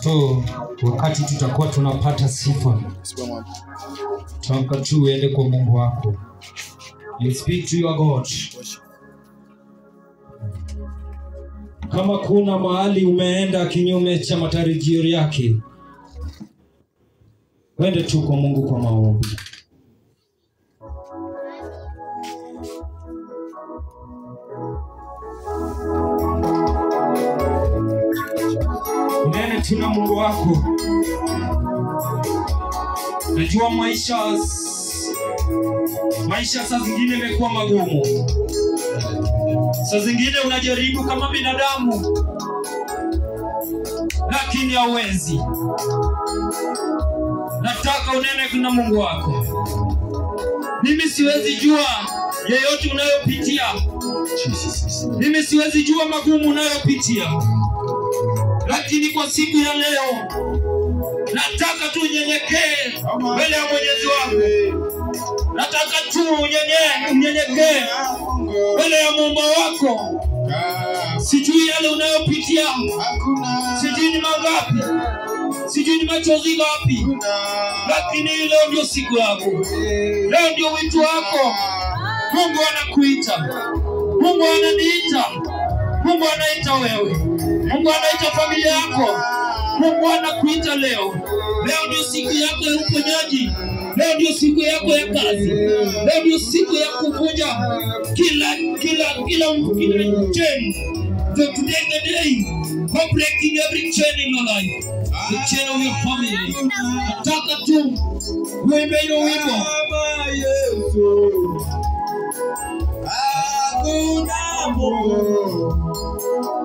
So wakati tutakuwa tunapata sifa, tamka tu uende kwa Mungu wako. You speak to your God. Kama kuna mahali umeenda kinyume cha matarajio yake, wende tu kwa Mungu kwa maombi. Nene tuna Mungu wako. Najua maisha saa zingine imekuwa magumu. Saa zingine unajaribu kama binadamu, lakini hauwezi. Nataka unene kuna Mungu wako. Mimi siwezi jua yeyote unayopitia. Mimi siwezi jua magumu unayopitia. Lakini kwa siku ya leo nataka tu unyenyekee mbele ya Mwenyezi wako. Nataka tu unyenyekee mbele ya Muumba wako. Sijui yale unayopitia, sijui ni mangapi, sijui ni machozi ngapi, lakini leo ndio siku yako. Leo ndio wito wako. Mungu anakuita. Mungu ananiita. Mungu anaita wewe. Mungu anaita familia yako. Mungu anakuita leo. Leo ndio siku yako ya uponyaji. Leo ndio siku yako ya kazi. Leo ndio siku ya kuvunja kila chain. So today the day for breaking every chain in your life. The chain of your family. Nataka tu uimbe hiyo wimbo. Hakuna Mungu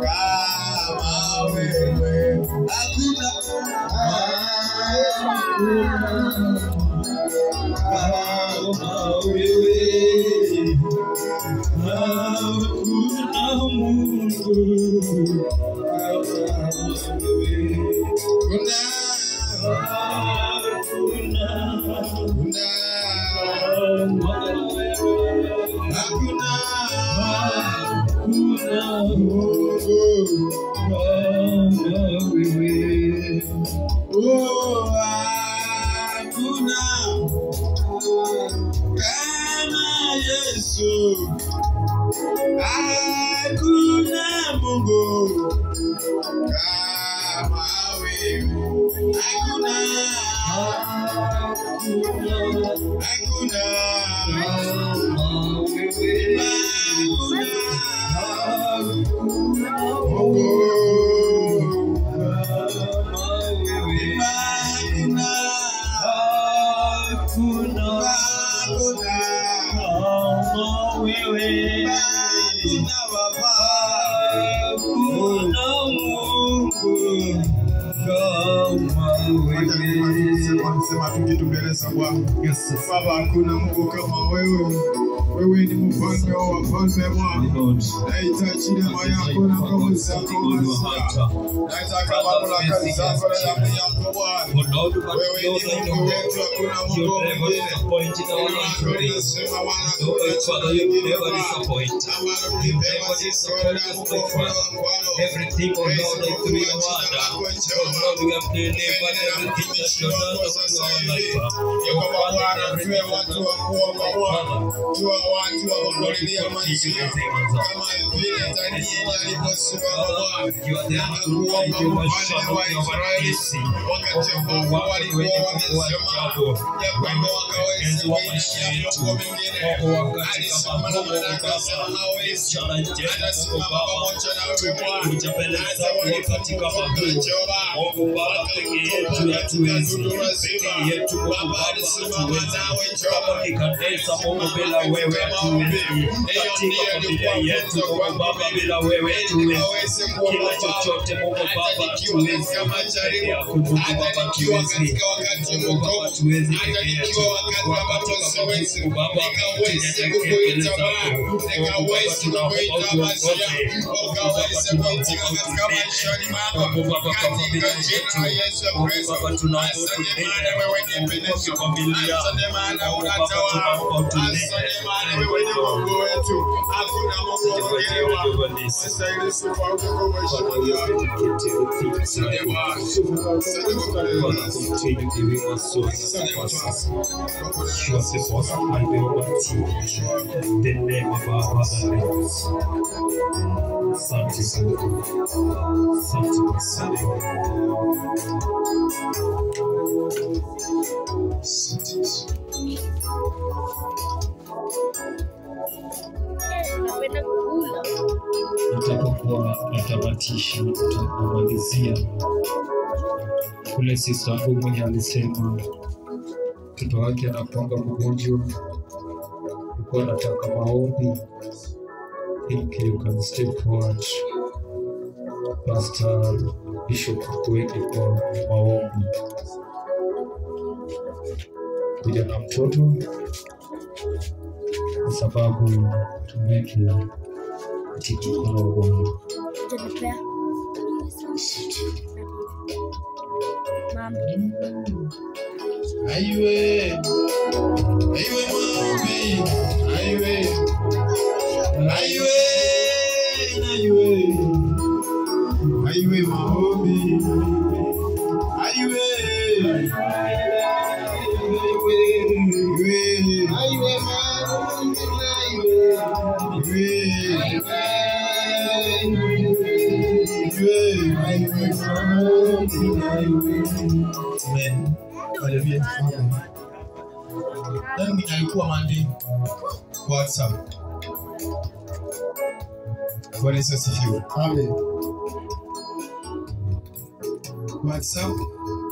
kama wewe. Hakuna kama wewe. Hakuna Mungu Baba, hakuna Mungu kama wewe. Wewe ni mfalme wa wafalme wangu. Nahitaji neema yako na nguvu zako. Nataka mamlaka zako na damu yako Bwana. Wewe ni Mungu wetu, hakuna Mungu mwingine. Unasema wana kwa you never disappoint. You never disappoint us, my Father. Everything, oh Lord, is through your word. Oh Lord, we have delivered everything that you have done to our life. Oh Father, everything watu wa kuomba Bwana, tuwa watu wa kulilia maisha kama vile Danieli aliposimama Bwana. You are the one who is your shadow over us. Wakati ambapo walikuwa wamesema ya kwamba wakaweza kuishi kwa mwingine, alisema na akasema hawezi, anasema pamoja na wewe Bwana, hata walipokuwa Mungu Baba peke yetu hatuwezi, peke yetu Mungu Baba hatuwezi, kama kikandesa Mungu bila wewe hatuwezi, katika familia yetu Mungu Baba bila wewe hatuwezi, kila chochote Mungu Baba hatuwezi, peke yako Mungu Baba hatuwezi, Mungu Baba hatuwezi peke yetu, wakati Mungu Baba tunyenyekee mbele zako, Mungu Baba tunaomba utuongoze, Mungu Baba tunaomba utulinde, Mungu Baba kwa familia yetu, Mungu Baba tunaomba utulinde, Mungu kwa familia, Mungu Baba tunaomba utulinde, wewe ni Mungu wetu, hakuna Mungu mwingine. Asante sifa kwa heshima yako. Asante Bwana. Asante kwa continue giving us so much. You are the boss of my will. The name of our Father lives. Something. Nitapokuwa natamatisha, tutamalizia kule sister wangu mwenye alisema mtoto wake anakuanga mgonjwa, uko nataka maombi. Think you can step forward, Pastor Bishop kuweke kwa maombi kuja na mtoto, kwa sababu tumeke tikikoro Bwana. Aiwe maombi, aiwe maombi, Amen. Hallelujah. Nani alikuwa mandi WhatsApp? Bwana Yesu asifiwe. Amen. WhatsApp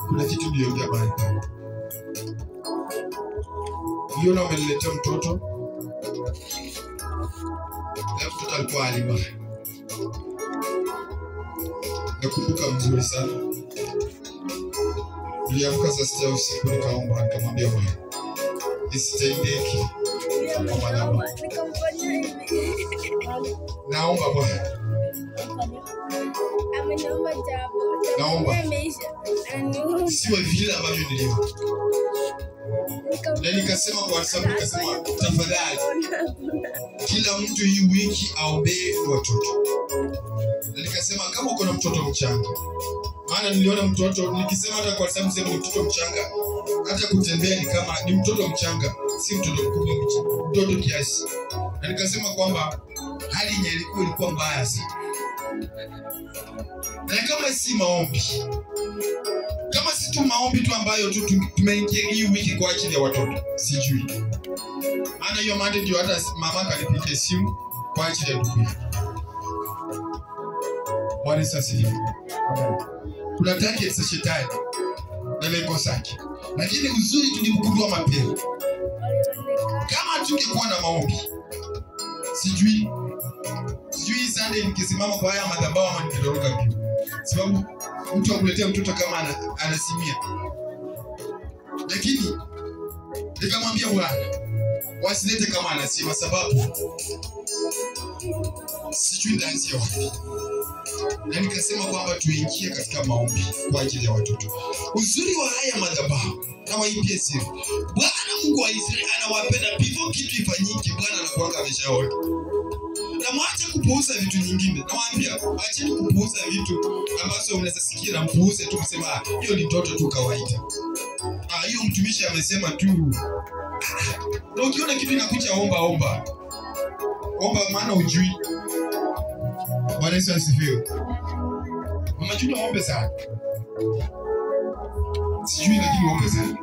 kuna kitu niliongea bali. Yule ameniletea mtoto. Mtoto alikuwa alima. Nakumbuka mzuri sana. Niliamka saa 6 usiku nikaomba, nikamwambia Bwana, nisitendeke kwa naomba. Naomba Bwana. Naomba. Siwe vile ambavyo nilivyo. Na nikasema kwa sababu nikasema tafadhali kila mtu hii wiki aombee watoto. Na nikasema kama uko na mtoto mchanga, maana niliona mtoto nikisema hata kwa sababu sema mtoto mchanga hata kutembea ni kama ni mtoto mchanga, si mtoto mkubwa, mtoto kiasi. Na nikasema kwamba hali yenyewe ilikuwa mbaya sana. Na kama si maombi, kama si tu maombi tu ambayo tu tumeingia hii wiki kwa ajili ya watoto, sijui. Maana hiyo mande ndio hata mama kanipigia simu kwa ajili ya ndugu. Bwana asifiwe. Kuna target za shetani na lengo zake. Lakini uzuri tulimkundua mapema. Kama tungekuwa na maombi, sijui Sunday nikisimama kwa haya madhabahu ama nikitoroka tu. Sababu mtu akuletea mtoto kama anasimia. Lakini nikamwambia Bwana, wasilete kama anasema, sababu sijui ndaanzia wapi. Na nikasema kwamba tuingie katika maombi kwa ajili ya watoto. Uzuri wa haya madhabahu na waipie siri, Bwana Mungu wa Israeli anawapenda, before kitu ifanyike Bwana anakuanga ameshaona. Na mwache kupuuza vitu nyingine. Nawaambia acheni kupuuza vitu ambazo unaweza sikia na mpuuze tu kusema hiyo ni ndoto tu kawaida. Hiyo mtumishi amesema tu. Na ukiona kitu inakuja omba. Omba maana ujui. Bwana Yesu asifiwe. Mama Juda ombe sana. Sijui lakini ombe sana.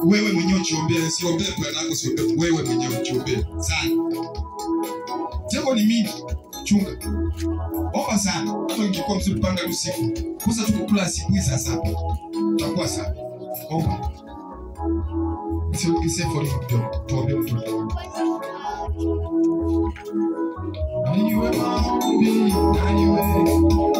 Wewe mwenyewe uchombea, siombee kwa nako, siombee wewe mwenyewe uchombea sana. Jambo ni mimi chunga. Omba sana. Hata ungekuwa mzuri panga usiku. Kosa tukukula siku hizi sasa. Utakuwa sana. Omba. Sio kisefu mtoto. Tuombe mtoto. Aiwe maombi, aiwe maombi,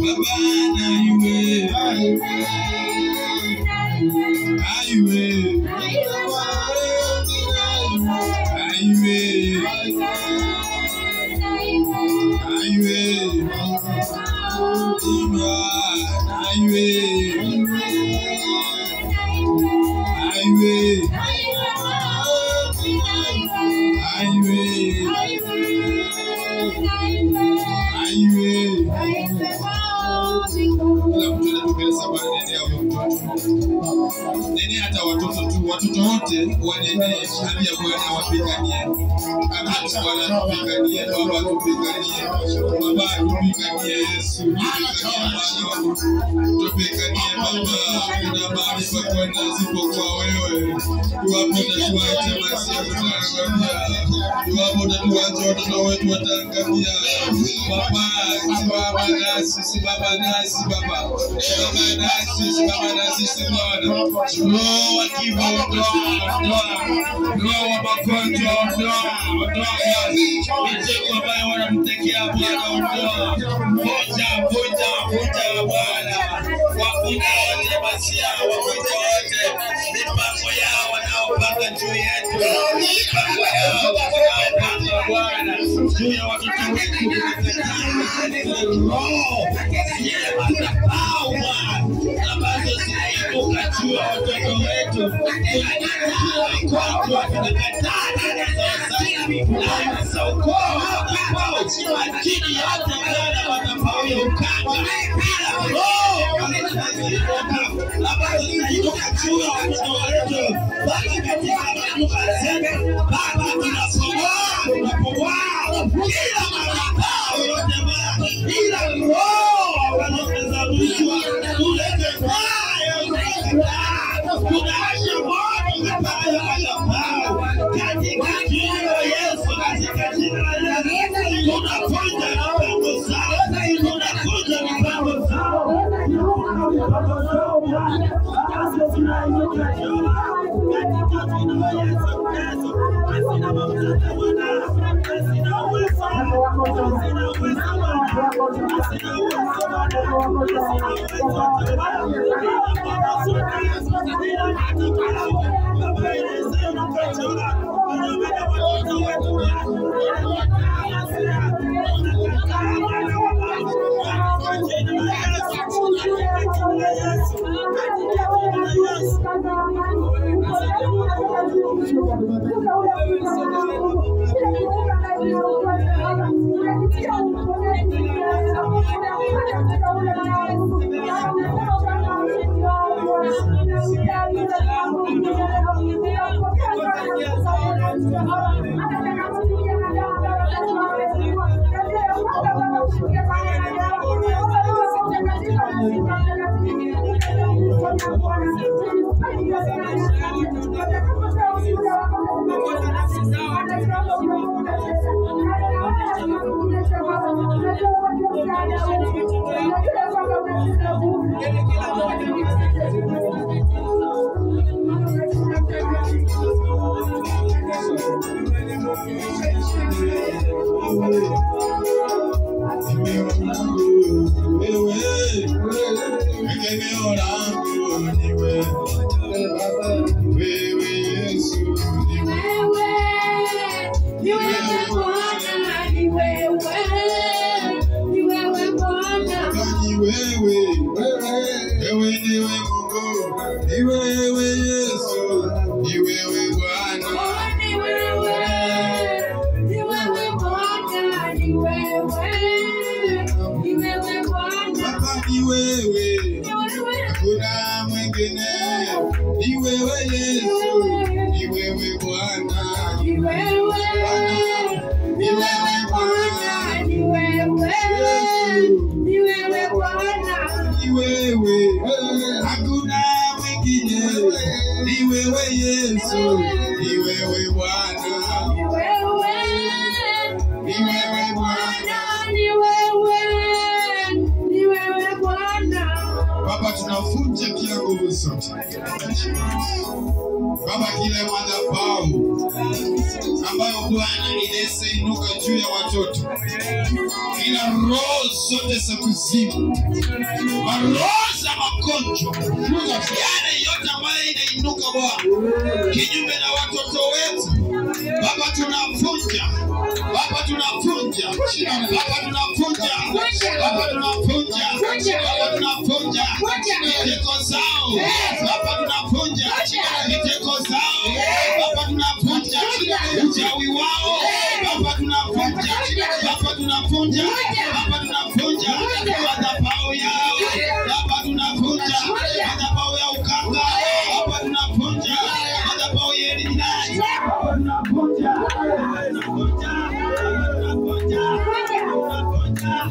Baba Nene hata watoto tu, watoto wote wanene hali ya Bwana wapiganie. Hata Bwana tupiganie, Baba tupiganie. Baba tupiganie Yesu, tupiganie Baba. Kuna mahali pa kwenda isipokuwa wewe. Iwapo utatuacha basi tutaangamia. Iwapo utatuacha watoto wetu wataangamia. Baba, simama nasi, simama nasi Baba. Simama nasi, simama nasi Bwana. Roho wa kifo ondoa, roho wa magonjwa ondoa, mitego ambayo wanamtekea Bwana ondoa. Vunja Bwana, wafunga wote masia, wafunga wote mipango yao wanaopanga juu yetu, mipango yao wanaopanga Bwana juu ya watoto wetu. Roho ya madhabahu ambazo zinaibuka juu ya watoto wetu, tunakataa za ukoo majini yote Bwana madhabahu ya ukanga, ambazo zinaibuka juu ya watoto wetu Baba, katika mamlaka zetu Baba, tunapomoa kila madhabahu yote Bwana, ila roho wanazalishwa kulete fire, tunaacha moto katika madhabahu katika jina la Yesu, katika jina la Yesu tunaponja mipango zao, tunaponja mipango zao. Baba, kila madhabahu ambayo Bwana inainuka juu ya watoto, kila roho zote za kuzimu, roho za magonjwa, yale yote ambayo imeinuka Bwana kinyume na watoto wetu. Baba tunavunja. Baba tunavunja. Baba tunavunja. Baba tunavunja. Baba tunavunja. Miteko zao. Baba tunavunja. Miteko zao. Baba tunavunja. Uchawi wao. Baba tunavunja. Baba tunavunja. Baba tunavunja. Madhabahu yao. Baba tunavunja. Madhabahu ya ukanga. Baba tunavunja. Madhabahu ya eliminati. Baba tunavunja. Tunavunja. Tunavunja. Tunavunja.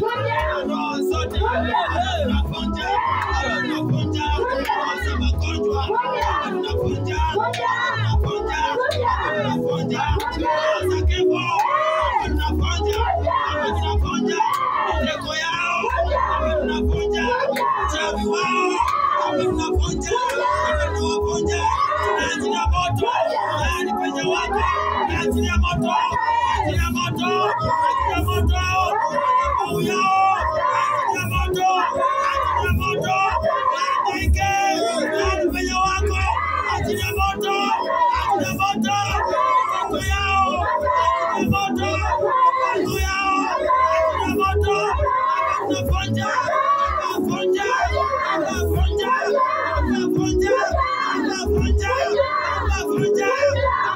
Roho zote. Tunavunja. Tunavunja. Roho za magonjwa. Tunavunja. Tunavunja. Tunavunja. Roho za kifo. Tunavunja. Tunavunja. Miteko yao. Tunavunja. Uchawi wao. Tunavunja. Tunavunja. Ajili ya moto. Ajili penye wako. Ajili ya moto. Ajili ya moto. Ajili ya moto. Madhabahu yao. Ajili ya moto. Ajili ya moto. Waangaike. Ajili penye wako. Ajili ya moto. Ajili ya moto. Miteko yao. Ajili ya moto. Madhabahu yao. Ajili ya moto. Tunavunja. Tunavunja. Tunavunja. Tunavunja. Tunavunja.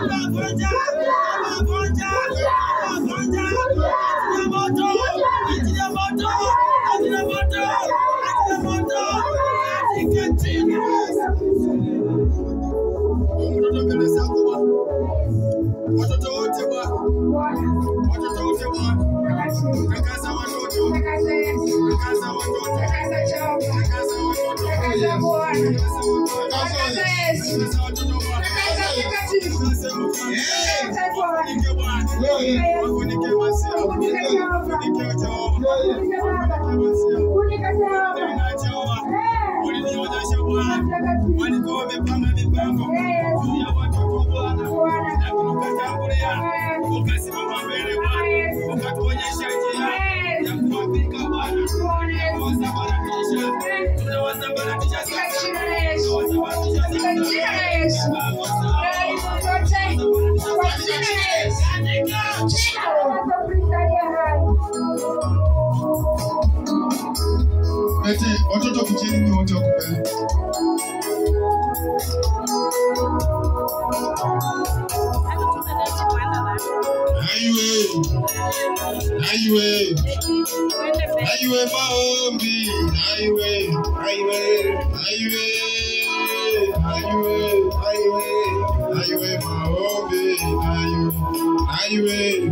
Tunavunja. Tunavunja. Tunavunja. Tunavunja. Ajili ya moto. Ajili ya moto. Ajili ya moto. Ajili ya moto. Katika jina la Yesu. Mtoto mbele zako Bwana. Watoto wote Bwana. Watoto wote Bwana. Takaza watoto. Takaza watoto. Takaza watoto. Takaza Bwana. Takaza Yesu. Takaza watoto Bwana. Takaza mtakatifu. Takaza Bwana. Nike Bwana. Wafunike Masia. Wafunike Jehova. Wafunike Jehova. Ulinionyesha Bwana. Walikuwa wamepanga mipango juu ya watoto Bwana. Na kutukatangulia. Ukasimama mbele Bwana. Ukatuonyesha njia ya kuwapika Bwana. Tunawasambaratisha. Tunawasambaratisha sasa. Tunawasambaratisha sasa. Kwa jina la Yesu. Kwa jina la Yesu. Ete watoto kucheni wote wakupele. Aiwe maombi. Aiwe maombi. Highway.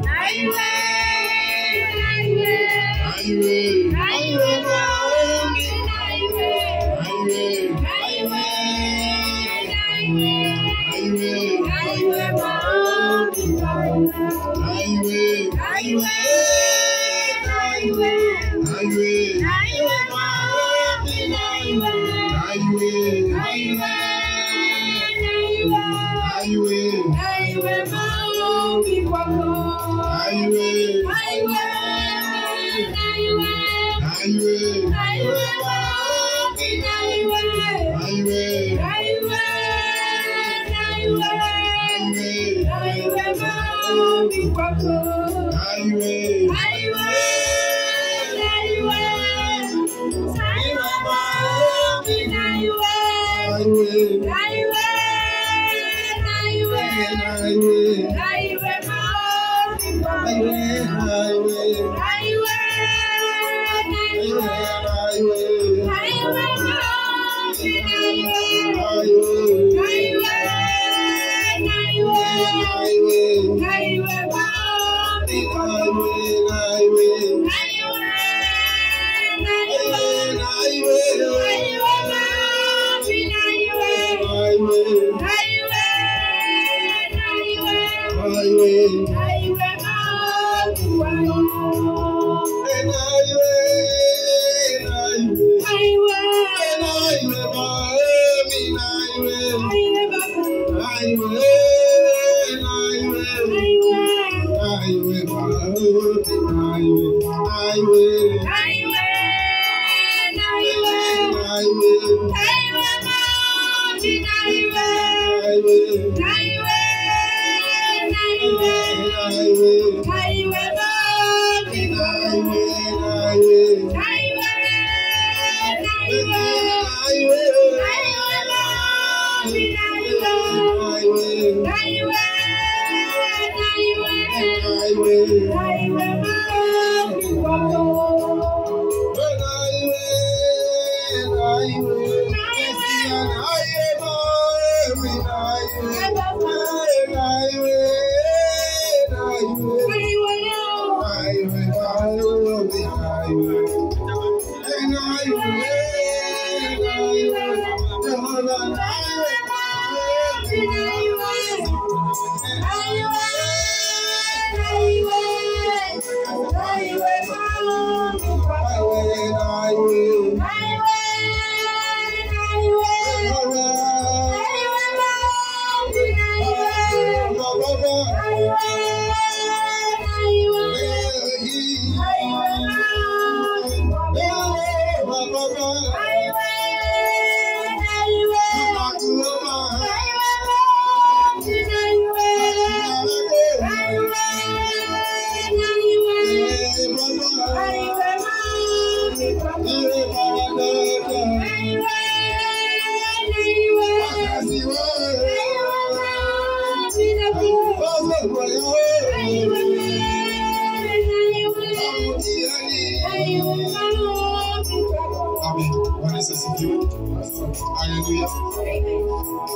Haleluya.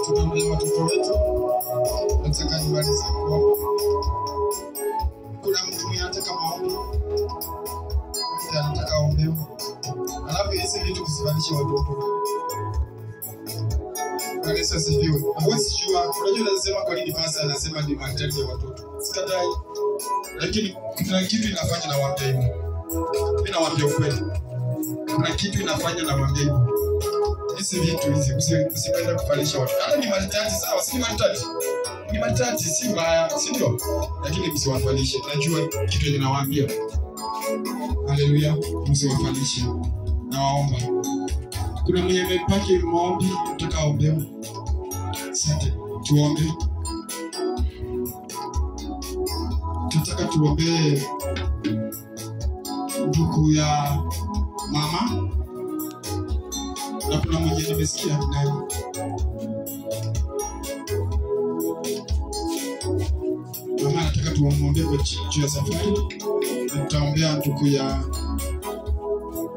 Tunaombea watoto wetu. Nataka nimalize kuomba. Kuna mtu mwenye anataka maombi. Anataka aombewe. Alafu hizi vitu kusibadilisha watoto. Yesu asifiwe. Huwezi jua, unajua nasema kwa nini pasta anasema ni mahitaji ya watoto. Sikatai. Lakini kuna kitu inafanya na waambia hivyo. Mimi nawaambia ukweli. Kuna kitu inafanya na waambia hivyo. Hizi vitu hizi usipende kufalisha watu. Hata ni mahitaji sawa, si mahitaji. Ni mahitaji si mbaya, si ndio? Lakini msiwafalishe. Najua kitu ninawaambia. Haleluya, msiwafalishe. Nawaomba. Kuna mwenye amepaki maombi nataka aombewe. Asante. Tuombe. Tunataka tuombee ndugu ya mama. Na kuna mwenye nimesikia naye. Mama nataka tuombe kwa juu ya safari. Na tutaombea ndugu ya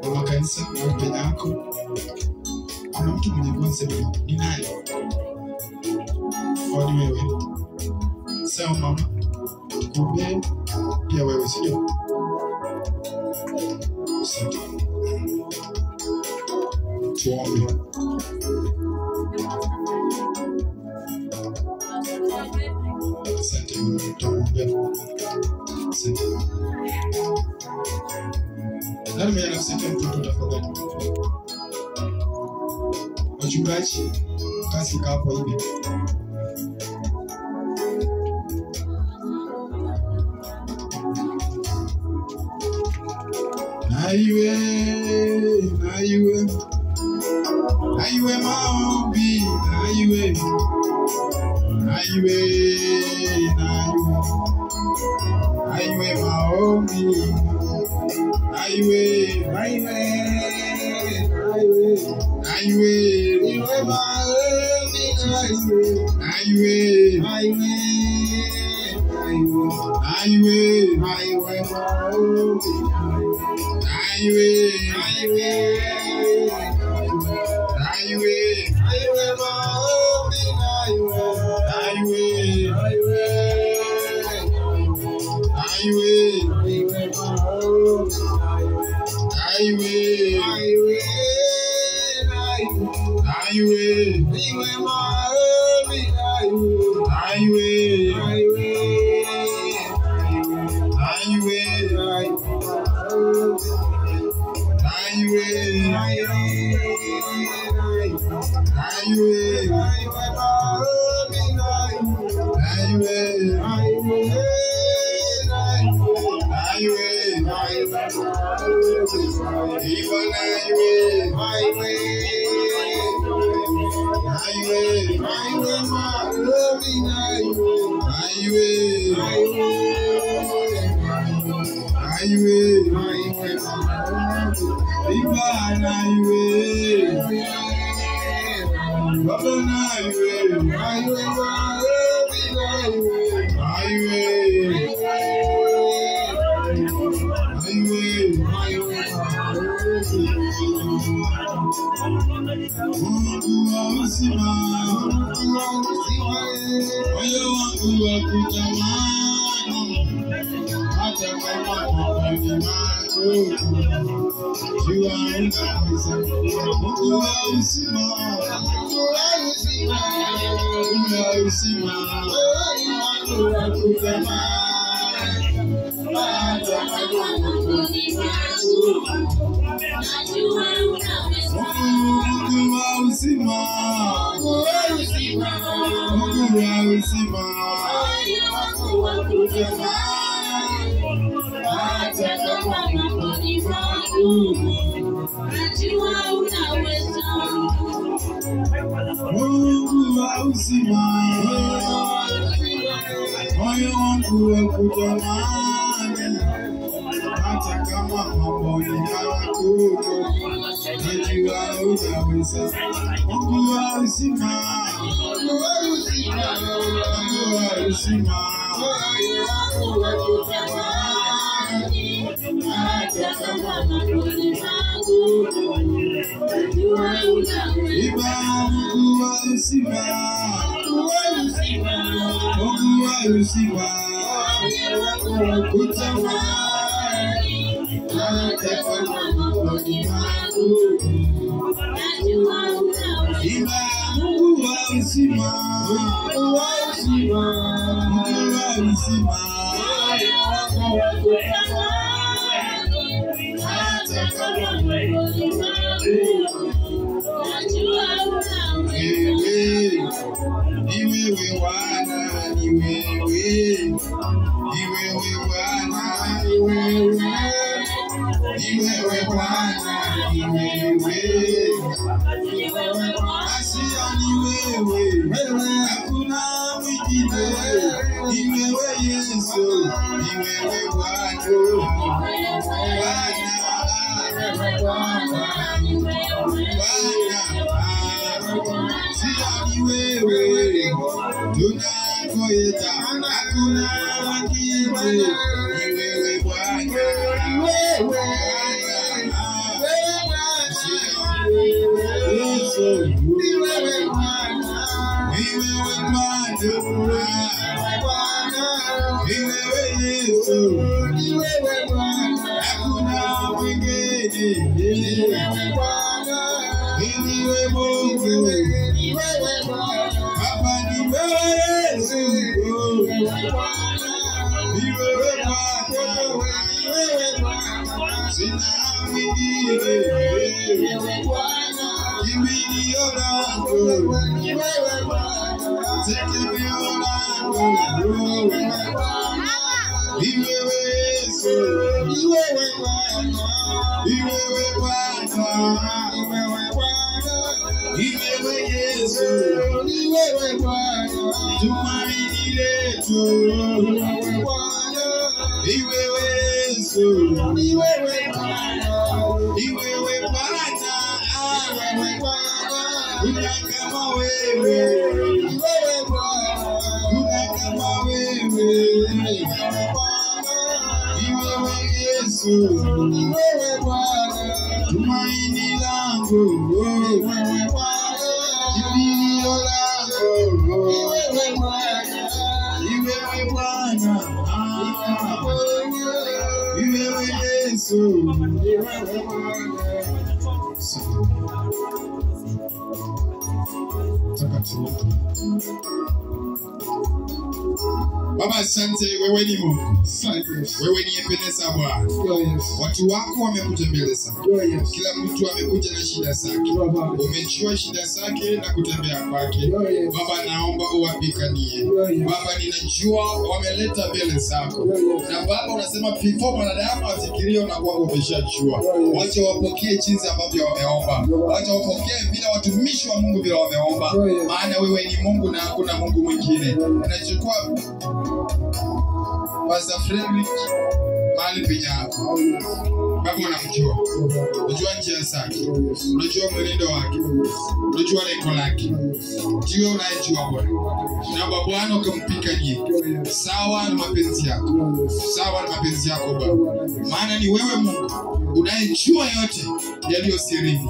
mama kanisa na upenya yako. Kuna mtu mwenye kwanza ni nani? Kwa ni wewe. Sawa mama. Tukuombee pia wewe sio? Asante. Tuombe. Asante. Tuombe. Asante. Nani mwenye anasaidia mtoto tafadhali? Wachungaji, kasi hapo hivi. Aiwe maombi, aiwe maombi, aiwe Baba na iwe Baba, asante, wewe ni Mungu. Wewe ni Ebeneza Bwana. Watu wako wamekuja mbele zako. Kila mtu amekuja na shida zake. Umejua shida zake na kutembea kwake. Baba, naomba uwapiganie. Baba, ninajua wameleta mbele zako. Na Baba, unasema before mwanadamu afikirie na kwa umeshajua. Wacha wapokee jinsi ambavyo wameomba. Wacha wapokee vile watumishi wa Mungu vile wameomba. Maana wewe ni Mungu na hakuna Mungu mwingine. Unachukua Pastor Frederick mahali penye hapo. Baba, unamjua. Unajua njia zake. Unajua mwenendo wake. Unajua lengo lake. Ndiwe unayejua Bwana. naomba Bwana ukampiganie sawa na mapenzi yako, sawa na mapenzi yako Bwana, maana ni wewe Mungu unayejua yote yaliyo sirini.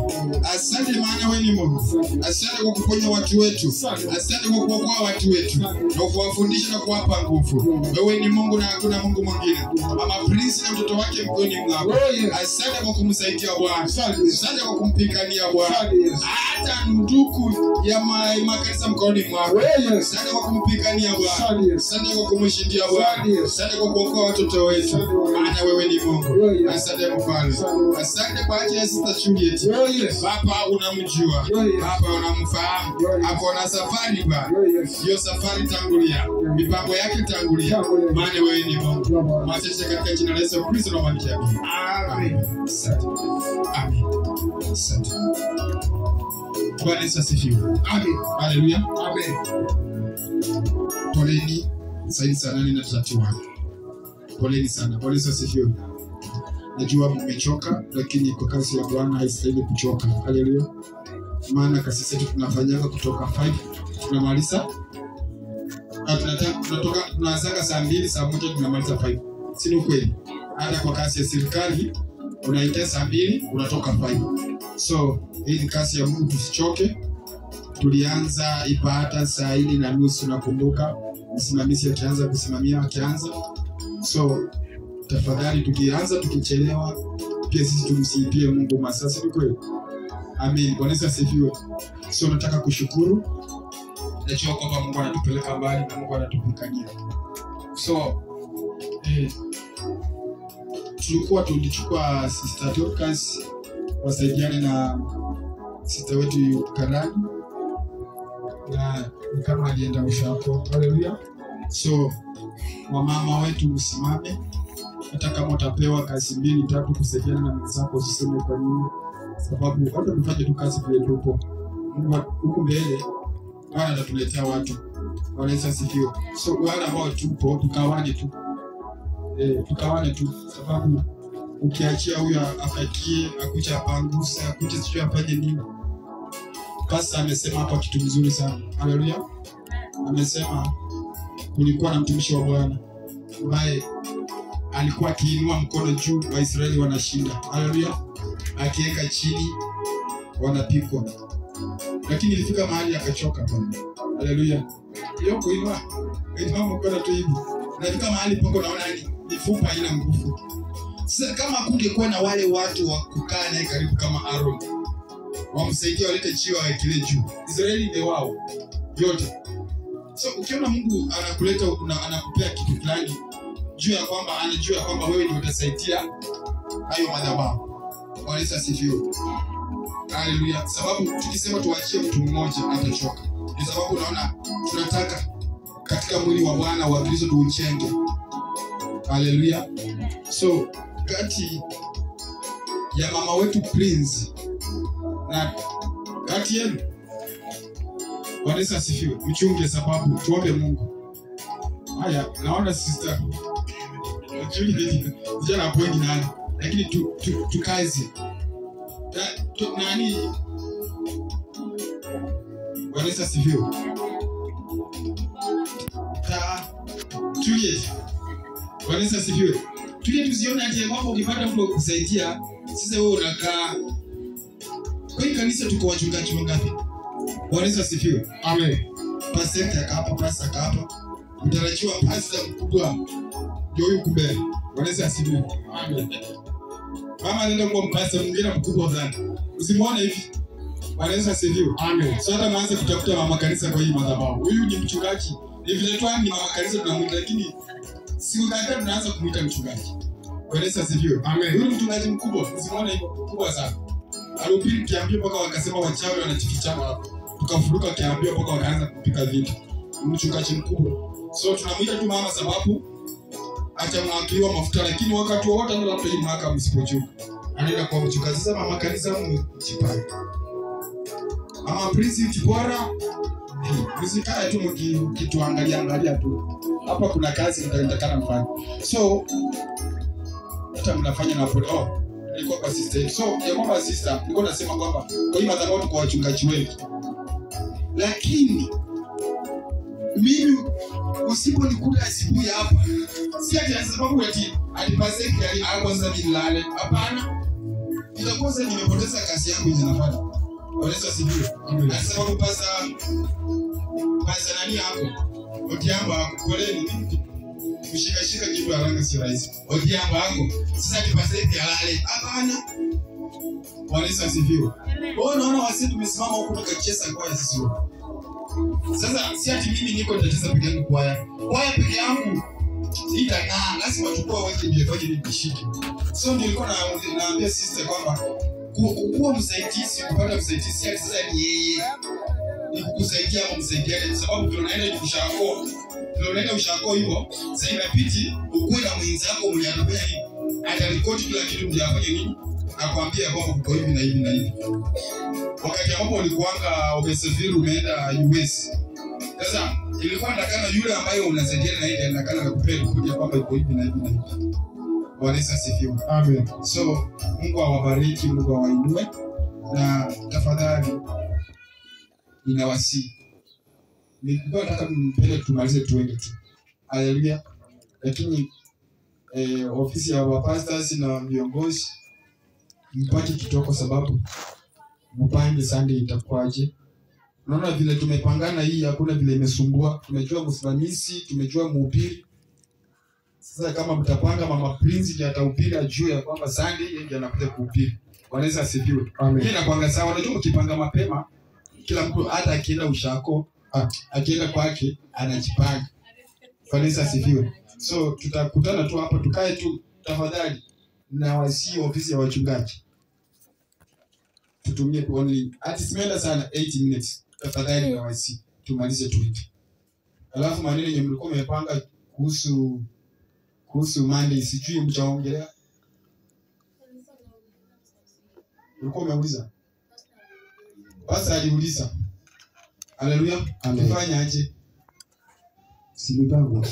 Asante maana wewe ni Mungu. Asante kwa kuponya watu wetu, asante kwa kuokoa watu wetu na kuwafundisha na kuwapa nguvu. Wewe ni Mungu na hakuna Mungu mwingine. Mama Prince na mtoto wake mkononi mwako, asante kwa kumsaidia Bwana, asante kwa kumpigania Bwana, hata ndugu ya makanisa mkononi mwako, asante kwa kumpigania Bwana, asante kwa kumshindia Bwana, asante kwa kuokoa watoto wetu, maana wewe ni Mungu. Asante Mfalme, asante kwa ajili ya Sister Juliet. Baba unamjua, Baba unamfahamu, hapo na safari Baba, hiyo safari tangulia, mipango yake tangulia, maana wewe ni Mungu. Machache katika jina la Yesu Kristo na mwanamke. Amen. Asante. Amen. Asante. Bwana Yesu asifiwe. Amen. Haleluya. Amen. Poleni saidi saa 8:31. Poleni sana. Bwana Yesu asifiwe. Najua mmechoka, lakini kwa kazi ya Bwana haistahili kuchoka. Haleluya. Maana kazi zetu tunafanyanga kutoka 5 tunamaliza. Tunaanza saa 2, saa 1 tunamaliza 5. Si ni kweli? Hata kwa kazi ya serikali unaingia saa 2 unatoka 5. So hii ni kazi ya Mungu, tusichoke. Tulianza ibada saa 4:30 nakumbuka. Msimamizi akianza kusimamia akianza. So tafadhali tukianza tukichelewa pia sisi tumsiipie Mungu masaa, si kweli? Amen. Bwana Yesu asifiwe. So nataka kushukuru. Najua kwamba Mungu anatupeleka mbali na Mungu anatupigania. So tulichukua Sister Dorcas wasaidiane na sister wetu Karani, na kama alienda ushapo. Haleluya. So wamama wetu msimame, hata kama utapewa kazi 2 3 kusaidiana na mwenzako usiseme kwa nini, sababu hata tufanye tu kazi vile tupo. Mungu huko mbele Bwana atatuletea watu. Bwana Yesu asifiwe. So wale ambao tupo tukawane tu. Tukawane tu, sababu ukiachia huyo akakie akucha apangusa akucha sio afanye nini. Pastor amesema hapa kitu mzuri sana. Haleluya. Amesema kulikuwa na mtumishi wa Bwana ambaye alikuwa akiinua mkono juu, Waisraeli wanashinda. Haleluya. Akiweka chini wanapikwa. Lakini ilifika mahali akachoka pale. Haleluya. Hiyo kuinua mkono tu hivi. Nafika mahali poko naona mifupa haina nguvu. Sasa kama kungekuwa na wale watu wa kukaa naye karibu kama Aaron, wamsaidia walete chiwa wakilee juu. Israeli ndio wao yote. So ukiona Mungu anakuleta anakupea kitu fulani, juu ya kwamba anajua kwamba wewe ndio utasaidia hayo madhabahu. Bwana Yesu asifiwe. Haleluya. Sababu tukisema tuachie mtu mmoja atachoka. Ni sababu unaona tunataka katika mwili wa Bwana wa Kristo tuujenge. Haleluya. So kati ya mama wetu Prince na kati yenu, Bwana Yesu asifiwe, mchunge, sababu tuombe Mungu. Haya, naona sister jana hapo wengi nani, lakini tukazi nani. Bwana Yesu asifiwe. Tulie. Bwana Yesu asifiwe. Tulie, tusione ati kwamba ukipata mtu kusaidia sasa wewe unakaa. Kwa hiyo kanisa tuko wachungaji wangapi? Bwana Yesu asifiwe. Amen. Pastor akapa, pastor akapa. Mtarajiwa pastor mkubwa ndio huyu kumbe. Bwana Yesu asifiwe. Amen. Mama anaenda kwa pastor mwingine mkubwa sana. Usimuone hivi. Bwana Yesu asifiwe. Amen. Sasa naanza kutafuta mama kanisa kwa hii madhabahu. Huyu ni mchungaji. Ni vile tu ni mama kanisa tunamwita, lakini si unataka tunaanza kumuita mchungaji. Bwana Yesu asifiwe. Amen. Huyu mchungaji mkubwa, usimuone hivi, mkubwa sana. Alipili kiambia mpaka wakasema wachawi wanajifichama hapo. Tukafuruka kiambia mpaka wakaanza kupika vitu. Mchungaji mkubwa. So tunamuita tu mama sababu atamwakiwa mafuta, lakini wakati wote anaenda hii mahakama msipojuka. Anaenda kwa mchungaji. Sasa mama kanisa mjipange. Mama Prince Kibora, msikae tu mkituangalia tu. Hapa kuna kazi mtaendekana mfanye. So hata mnafanya na pole. Nilikuwa kwa sister. So ya kwamba sister, nilikuwa nasema kwamba kwa hii madhabahu kwa wachungaji wengi. Lakini mimi usiponikuta asubuhi hapa, si ati sababu eti alipaseki kwanza nilale. Hapana. Nitakosa nimepoteza kazi yangu yenye nafanya. Wanaweza sijui. Sababu pasa nani hapo? Otiambo akoleni kushika kitu haraka si rahisi. Otiambo hapo. Sasa nipaseki alale. Hapana. Wanaweza sijui. Naona wasi tumesimama huko tukacheza kwaya sisi. Sasa si ati mimi niko nitacheza peke yangu kwaya. Kwaya peke yangu itakaa, lazima tukua wote ndio fanye nishike. So nilikuwa naambia sister kwamba kuwa msaidizi, kupata msaidizi sasa ni yeye. Ni kukusaidia au msaidiane, sababu tunaenda ushako hivyo. Sasa inabidi ukue na mwenzako mwenye anafanya nini? Atarekodi kila kitu ndio afanye nini? Akwambia kwamba uko hivi na hivi na hivi. Wakati ambapo ulikuanga umesafiri umeenda US. Sasa ilikuwa ndakana yule ambaye unasaidia na yeye ndakana nakupenda kuja kwamba iko hivi na hivi na hivi. Wanaweza sifiwe. Amen. So Mungu awabariki, Mungu awainue, na tafadhali ninawasihi. Nilikuwa nataka mpende tumalize tuende tu. Haleluya. Lakini ofisi ya pastors na viongozi mpate kitoko sababu mpange Sunday itakuwaje. Unaona vile tumepangana hii hakuna vile imesumbua. Tumejua msimamizi, tumejua mhubiri. Sasa kama mtapanga mama Prince atahubiri ajue ya kwamba Sunday yeye ndiye anakuja kuhubiri. Wanaweza asifiwe. Amen. Hii inakuanga sawa. Unajua ukipanga mapema kila mtu hata akienda ushako, akienda kwake anajipanga. Wanaweza asifiwe. So tutakutana tu hapa tukae tu tafadhali na wasi ofisi ya wachungaji. Tutumie only atisimenda sana 8 minutes. Tafadhali na wasi tumalize tuite. Alafu maneno yenye mlikuwa mmepanga kuhusu Monday sijui mtaongelea. Ulikuwa umeuliza? Basi aliuliza. Haleluya. Amefanya aje? Si mipango.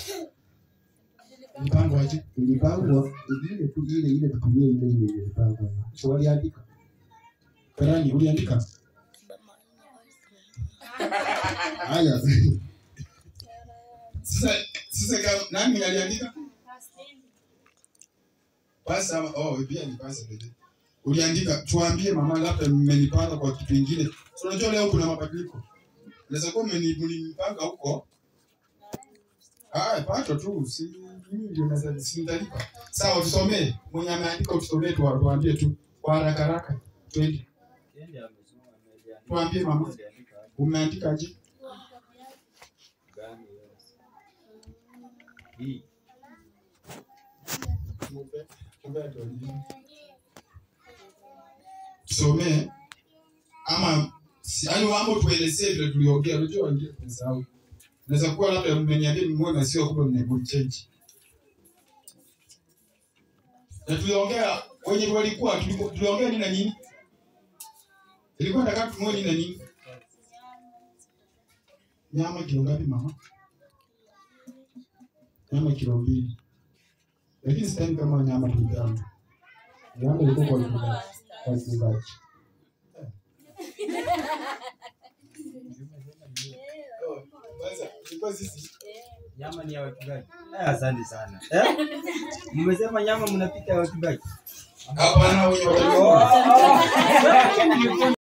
Mipango aje? Mipango ile tu ile tutumie ile mipango. So waliandika. Karani uliandika? Haya. Sasa kama nani aliandika? Pasa pia ni pasa bebe. Uliandika tuambie mama labda mmenipanga kwa kitu kingine. Unajua leo kuna mabadiliko. Unaweza kuwa mmenipanga huko. Pato tu si mimi ndio naweza sindalipa. Sawa tusomee. Mwenye ameandika utusomee tuambie tu kwa haraka. Twende. Tuambie mama. Umeandika aje? Hii. Tusomee ama mambo tuelezee vile tuliongea. Unajua ndio tunasahau. Naweza kuwa labda mmeniambia mmeona sio kumbe mmechange. Na tuliongea wenye walikuwa tuliongea nini na nini? Ilikuwa nataka tumoe nini na nini? Nyama kilo ngapi mama? Nyama kilo 2. Lakini sasa kama nyama tulitaka. Nyama ilikuwa kwa mchungaji. Nyama ni ya wachungaji. Asante sana. Mmesema nyama mnapika ya wachungaji? Hapana, wewe